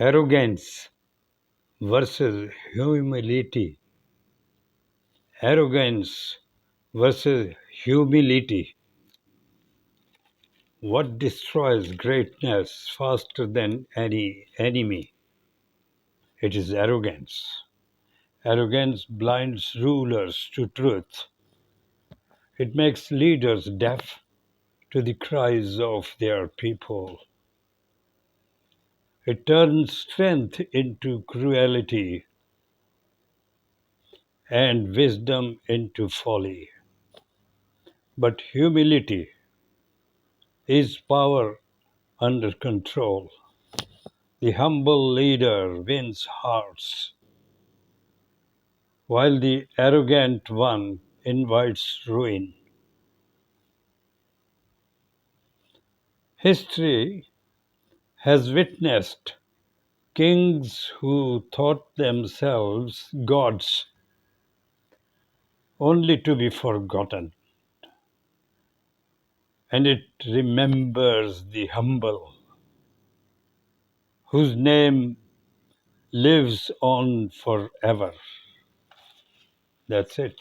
Arrogance versus humility. Arrogance versus humility. What destroys greatness faster than any enemy? It is arrogance. Arrogance blinds rulers to truth. It makes leaders deaf to the cries of their people. It turns strength into cruelty and wisdom into folly. But humility is power under control. The humble leader wins hearts, while the arrogant one invites ruin. History has witnessed kings who thought themselves gods only to be forgotten, and it remembers the humble, whose name lives on forever. That's it.